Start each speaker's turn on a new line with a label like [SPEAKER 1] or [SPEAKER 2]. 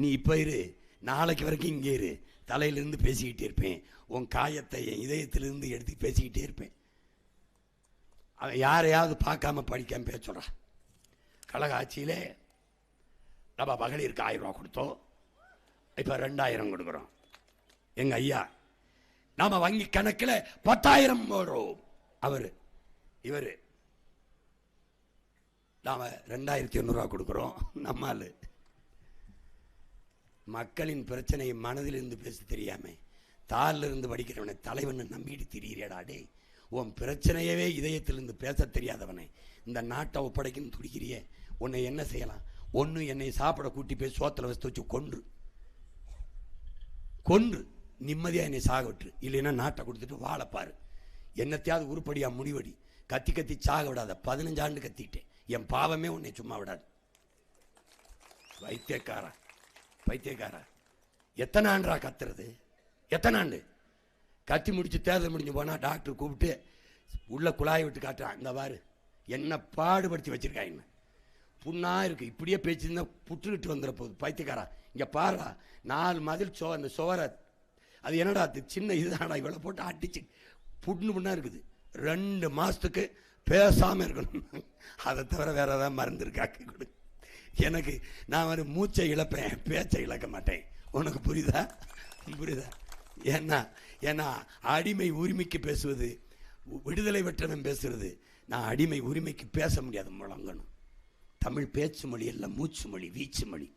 [SPEAKER 1] நீ இப்போ இரு, நாளைக்கு வரைக்கும் இங்கே இரு, தலையிலிருந்து பேசிக்கிட்டே இருப்பேன், உன் காயத்தை என் இதயத்திலிருந்து எடுத்து பேசிக்கிட்டே இருப்பேன். அவன் யாரையாவது பார்க்காம படிக்காம பேச சொல்கிறான். கழக ஆட்சியிலே நம்ம மகளிருக்கு 1000 ரூபா கொடுத்தோம், இப்போ 2000 கொடுக்குறோம். எங்கள் ஐயா நாம் வங்கி கணக்கில் 10,000 போடுறோம். இவர் நாம் 2,800 ரூபா கொடுக்குறோம். நம்மால் மக்களின் பிரச்சனையை மனதில் இருந்து பேச தெரியாம தாளில் இருந்து படிக்கிறவனை தலைவனை நம்பிட்டு திரியிறியடாடே. உன் பிரச்சனையவே இதயத்திலிருந்து பேச தெரியாதவனை இந்த நாட்டை ஒப்படைக்கணும் துடிக்கிறிய. உன்னை என்ன செய்யலாம்? ஒன்று என்னை சாப்பிட கூட்டி போய் சோத்தில் வச்சு வச்சு கொன்று நிம்மதியாக என்னை சாக விட்டுரு, இல்லைன்னா நாட்டை கொடுத்துட்டு வாழப்பாரு. என்னத்தையாவது உருப்படியா முடிவடி. கத்தி சாக விடாத. 15 ஆண்டு கத்திக்கிட்டேன். என் பாவமே உன்னை சும்மா விடாது. பைத்தியக்காரா எத்தனை ஆண்டா கத்துறது? எத்தனை ஆண்டு கத்தி முடிச்சு தேர்தல் முடிஞ்சு போனா டாக்டர் கூப்பிட்டு உள்ள குழாயை விட்டு காட்டுறான். இந்த பாரு என்ன பாடுபடுத்தி வச்சிருக்காங்க, புண்ணா இருக்கு, இப்படியே பேச்சிருந்தா புட்டுக்கிட்டு வந்துட போகுது. பைத்தியக்காரா இங்க பாருடா, 4 மதில் அந்த சுவரை அது என்னடா சின்ன இதுதான்டா, இவ்வளோ போட்டு அடிச்சு புண்ணா இருக்குது. 2 மாசத்துக்கு பேசாம இருக்கணும். அதை தவிர வேற ஏதாவது மருந்து இருக்காக்க கொடு எனக்கு. நான் மூச்சை இழப்பேன், பேச்சை இழக்க மாட்டேன். உனக்கு புரியுதா? ஏன்னா அடிமை உரிமைக்கு பேசுவது, விடுதலை பெற்றவன் பேசுறது. நான் அடிமை உரிமைக்கு பேச முடியாது. முழங்கணும். தமிழ் பேச்சு மொழி எல்லாம் மூச்சு மொழி, வீச்சு மொழி.